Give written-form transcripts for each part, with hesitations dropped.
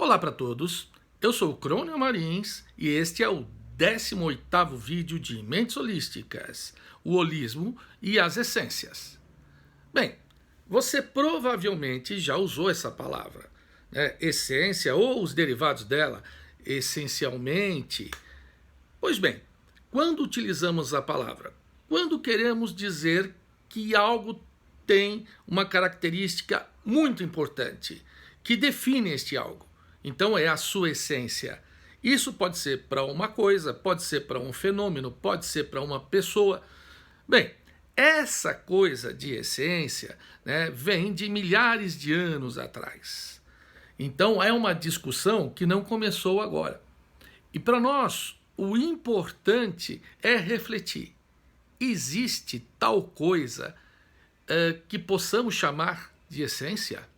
Olá para todos, eu sou o Crônio Marins e este é o 18º vídeo de Mentes Holísticas, o holismo e as essências. Bem, você provavelmente já usou essa palavra, né? Essência ou os derivados dela, essencialmente. Pois bem, quando utilizamos a palavra? Quando queremos dizer que algo tem uma característica muito importante, que define este algo. Então é a sua essência. Isso pode ser para uma coisa, pode ser para um fenômeno, pode ser para uma pessoa. Bem, essa coisa de essência, né, vem de milhares de anos atrás. Então é uma discussão que não começou agora. E para nós, o importante é refletir. Existe tal coisa que possamos chamar de essência?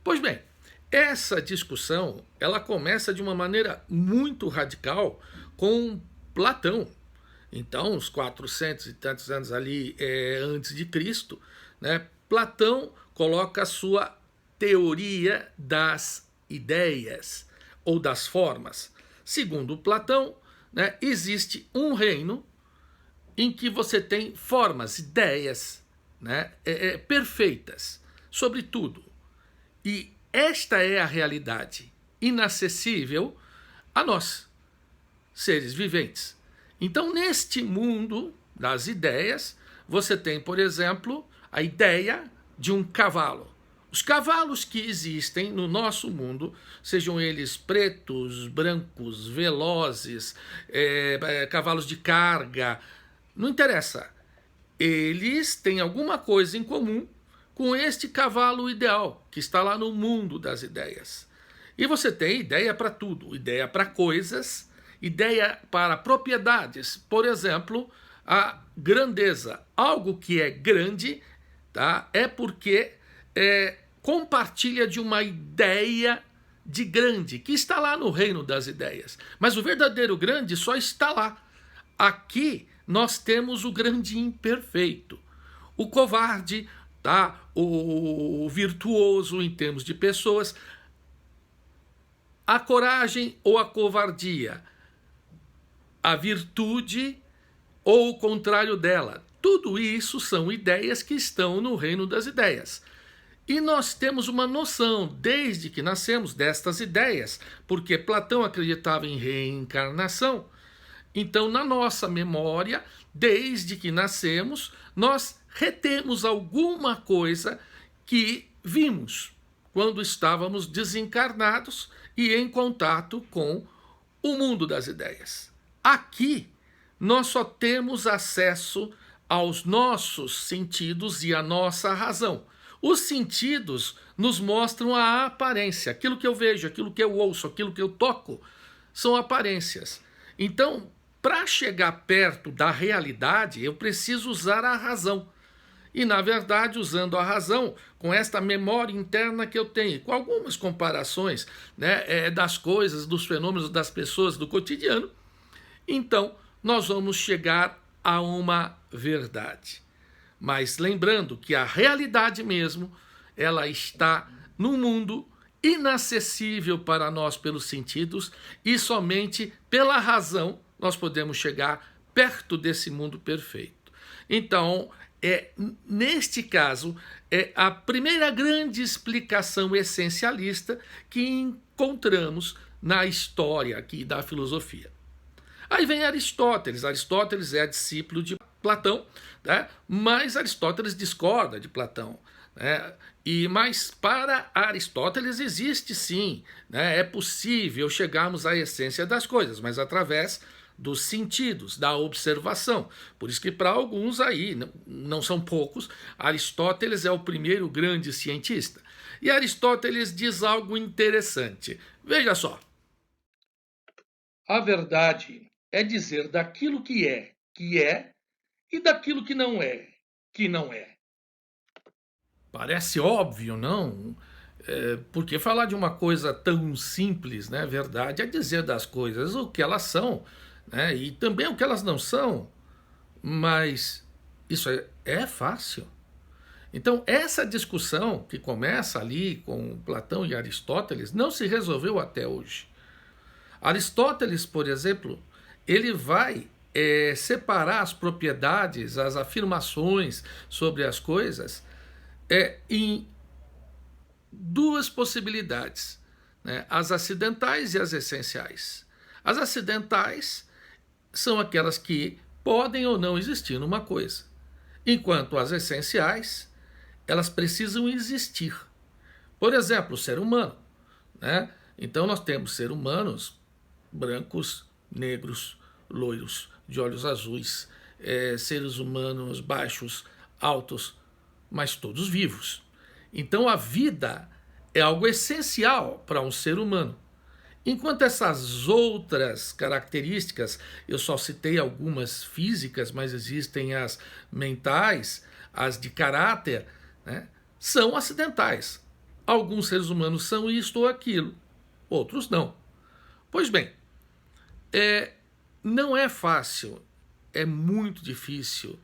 Pois bem, essa discussão ela começa de uma maneira muito radical com Platão. Então, uns 400 e tantos anos ali antes de Cristo, né, Platão coloca a sua teoria das ideias ou das formas. Segundo Platão, né, existe um reino em que você tem formas, ideias, né, perfeitas sobre tudo. E esta é a realidade inacessível a nós, seres viventes. Então, neste mundo das ideias, você tem, por exemplo, a ideia de um cavalo. Os cavalos que existem no nosso mundo, sejam eles pretos, brancos, velozes, cavalos de carga, não interessa. Eles têm alguma coisa em comum com este cavalo ideal que está lá no mundo das ideias. E você tem ideia para tudo, ideia para coisas, ideia para propriedades. Por exemplo, a grandeza. Algo que é grande, tá, é porque compartilha de uma ideia de grande, que está lá no reino das ideias. Mas o verdadeiro grande só está lá. Aqui nós temos o grande imperfeito. O covarde, tá? O virtuoso em termos de pessoas, a coragem ou a covardia, a virtude ou o contrário dela. Tudo isso são ideias que estão no reino das ideias. E nós temos uma noção, desde que nascemos, destas ideias, porque Platão acreditava em reencarnação. Então, na nossa memória, desde que nascemos, nós retemos alguma coisa que vimos quando estávamos desencarnados e em contato com o mundo das ideias. Aqui, nós só temos acesso aos nossos sentidos e à nossa razão. Os sentidos nos mostram a aparência. Aquilo que eu vejo, aquilo que eu ouço, aquilo que eu toco, são aparências. Então, para chegar perto da realidade, eu preciso usar a razão. E, na verdade, usando a razão, com esta memória interna que eu tenho, com algumas comparações, né, das coisas, dos fenômenos, das pessoas, do cotidiano, então nós vamos chegar a uma verdade. Mas lembrando que a realidade mesmo, ela está no mundo inacessível para nós pelos sentidos e somente pela razão nós podemos chegar perto desse mundo perfeito. Então, neste caso, é a primeira grande explicação essencialista que encontramos na história aqui da filosofia. Aí vem Aristóteles. Aristóteles é discípulo de Platão, né? Mas Aristóteles discorda de Platão. Né? Mas para Aristóteles existe sim, né? É possível chegarmos à essência das coisas, mas através dos sentidos, da observação. Por isso que para alguns aí, não são poucos, Aristóteles é o primeiro grande cientista. E Aristóteles diz algo interessante. Veja só. A verdade é dizer daquilo que é, e daquilo que não é, que não é. Parece óbvio, não? Porque falar de uma coisa tão simples, né? Verdade é dizer das coisas o que elas são, né? E também o que elas não são. Mas isso é fácil. Então, essa discussão que começa ali com Platão e Aristóteles não se resolveu até hoje. Aristóteles, por exemplo, ele vai separar as propriedades, as afirmações sobre as coisas em duas possibilidades, né? As acidentais e as essenciais. As acidentais são aquelas que podem ou não existir numa coisa, enquanto as essenciais, elas precisam existir. Por exemplo, o ser humano, né? Então nós temos seres humanos brancos, negros, loiros, de olhos azuis, seres humanos baixos, altos, mas todos vivos. Então a vida é algo essencial para um ser humano. Enquanto essas outras características, eu só citei algumas físicas, mas existem as mentais, as de caráter, né, são acidentais. Alguns seres humanos são isto ou aquilo, outros não. Pois bem, não é fácil, é muito difícil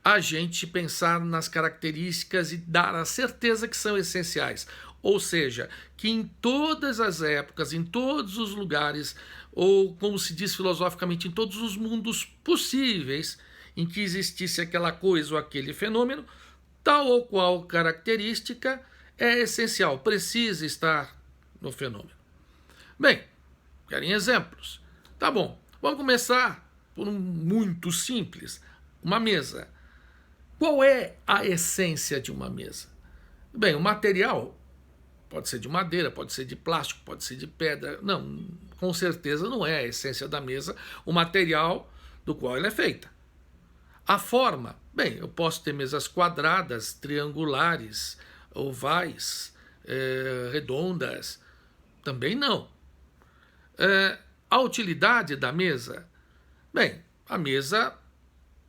a gente pensar nas características e dar a certeza que são essenciais. Ou seja, que em todas as épocas, em todos os lugares, ou como se diz filosoficamente, em todos os mundos possíveis em que existisse aquela coisa ou aquele fenômeno, tal ou qual característica é essencial, precisa estar no fenômeno. Bem, querem exemplos? Tá bom, vamos começar por um muito simples, uma mesa. Qual é a essência de uma mesa? Bem, o material pode ser de madeira, pode ser de plástico, pode ser de pedra. Não, com certeza não é a essência da mesa o material do qual ela é feita. A forma, bem, eu posso ter mesas quadradas, triangulares, ovais, redondas, também não. A utilidade da mesa, bem, a mesa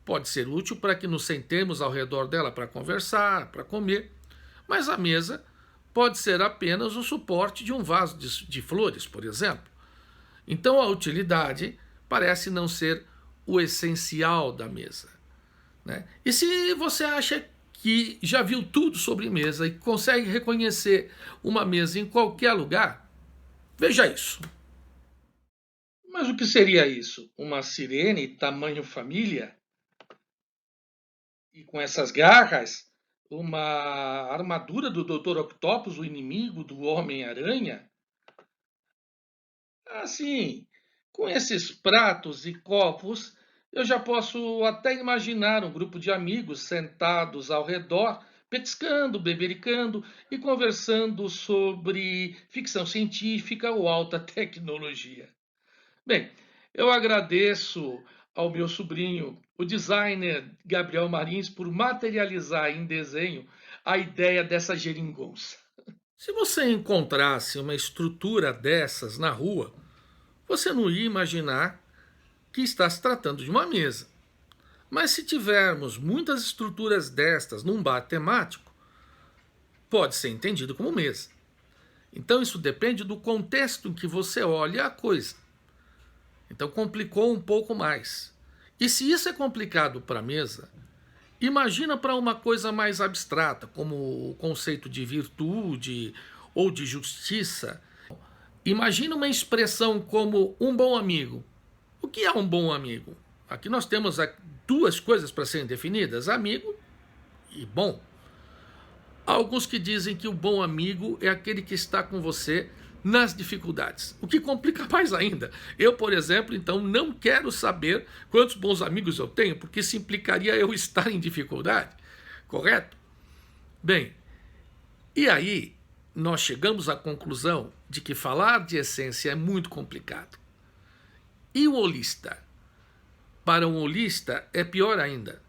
pode ser útil para que nos sentemos ao redor dela para conversar, para comer, mas a mesa pode ser apenas o suporte de um vaso de flores, por exemplo. Então a utilidade parece não ser o essencial da mesa, né? E se você acha que já viu tudo sobre mesa e consegue reconhecer uma mesa em qualquer lugar, veja isso. Mas o que seria isso? Uma sirene tamanho família? E com essas garras? Uma armadura do Dr. Octopus, o inimigo do Homem-Aranha? Assim, com esses pratos e copos, eu já posso até imaginar um grupo de amigos sentados ao redor, petiscando, bebericando e conversando sobre ficção científica ou alta tecnologia. Bem, eu agradeço ao meu sobrinho, o designer Gabriel Marins, por materializar em desenho a ideia dessa geringonça. Se você encontrasse uma estrutura dessas na rua, você não ia imaginar que está se tratando de uma mesa. Mas se tivermos muitas estruturas destas num bar temático, pode ser entendido como mesa. Então isso depende do contexto em que você olha a coisa. Então complicou um pouco mais. E se isso é complicado para a mesa, imagina para uma coisa mais abstrata, como o conceito de virtude ou de justiça. Imagina uma expressão como um bom amigo. O que é um bom amigo? Aqui nós temos duas coisas para serem definidas: amigo e bom. Há alguns que dizem que o bom amigo é aquele que está com você nas dificuldades, o que complica mais ainda. Eu, por exemplo, então não quero saber quantos bons amigos eu tenho, porque isso implicaria eu estar em dificuldade, correto? Bem, e aí nós chegamos à conclusão de que falar de essência é muito complicado. E o holista? Para um holista é pior ainda,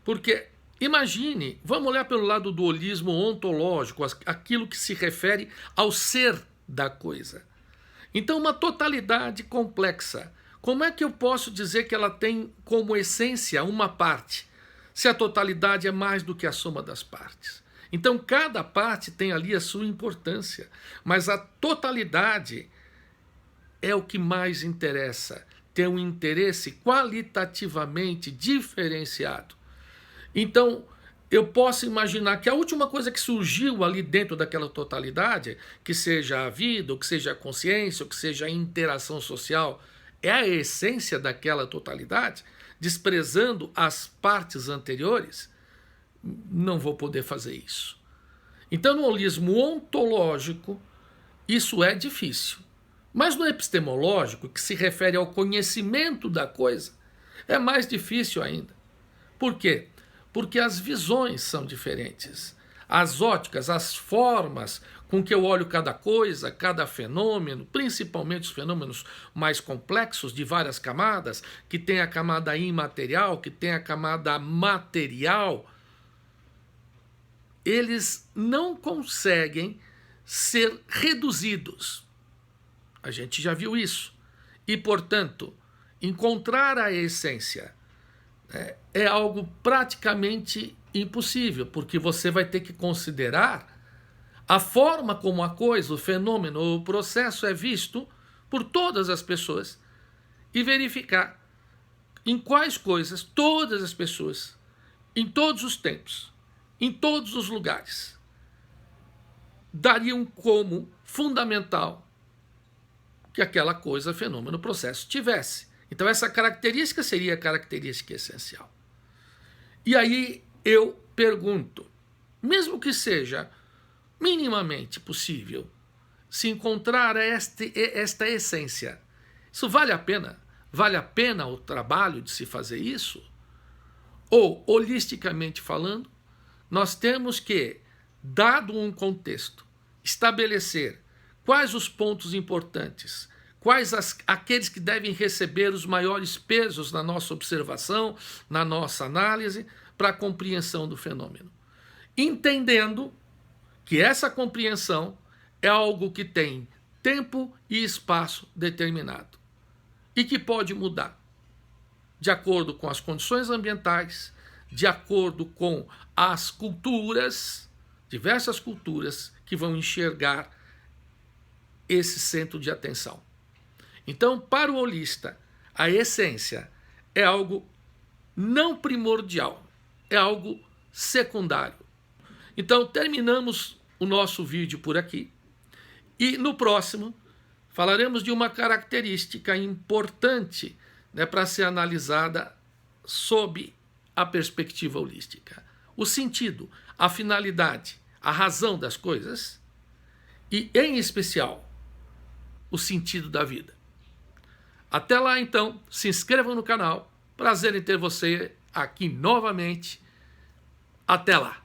porque imagine, vamos olhar pelo lado do holismo ontológico, aquilo que se refere ao ser da coisa. Então, uma totalidade complexa. Como é que eu posso dizer que ela tem como essência uma parte, se a totalidade é mais do que a soma das partes? Então, cada parte tem ali a sua importância, mas a totalidade é o que mais interessa, ter um interesse qualitativamente diferenciado. Então, eu posso imaginar que a última coisa que surgiu ali dentro daquela totalidade, que seja a vida, ou que seja a consciência, ou que seja a interação social, é a essência daquela totalidade, desprezando as partes anteriores, não vou poder fazer isso. Então, no holismo ontológico, isso é difícil. Mas no epistemológico, que se refere ao conhecimento da coisa, é mais difícil ainda. Por quê? Porque as visões são diferentes. As óticas, as formas com que eu olho cada coisa, cada fenômeno, principalmente os fenômenos mais complexos, de várias camadas, que tem a camada imaterial, que tem a camada material, eles não conseguem ser reduzidos. A gente já viu isso. E, portanto, encontrar a essência é algo praticamente impossível, porque você vai ter que considerar a forma como a coisa, o fenômeno, o processo é visto por todas as pessoas e verificar em quais coisas todas as pessoas, em todos os tempos, em todos os lugares, dariam como fundamental que aquela coisa, fenômeno, processo tivesse. Então essa característica seria a característica essencial. E aí eu pergunto, mesmo que seja minimamente possível se encontrar esta essência, isso vale a pena? Vale a pena o trabalho de se fazer isso? Ou, holisticamente falando, nós temos que, dado um contexto, estabelecer quais os pontos importantes, quais aqueles que devem receber os maiores pesos na nossa observação, na nossa análise, para a compreensão do fenômeno. Entendendo que essa compreensão é algo que tem tempo e espaço determinado e que pode mudar de acordo com as condições ambientais, de acordo com as culturas, diversas culturas que vão enxergar esse centro de atenção. Então, para o holista, a essência é algo não primordial, é algo secundário. Então, terminamos o nosso vídeo por aqui. E no próximo, falaremos de uma característica importante, para ser analisada sob a perspectiva holística. O sentido, a finalidade, a razão das coisas e, em especial, o sentido da vida. Até lá, então, se inscrevam no canal. Prazer em ter você aqui novamente. Até lá.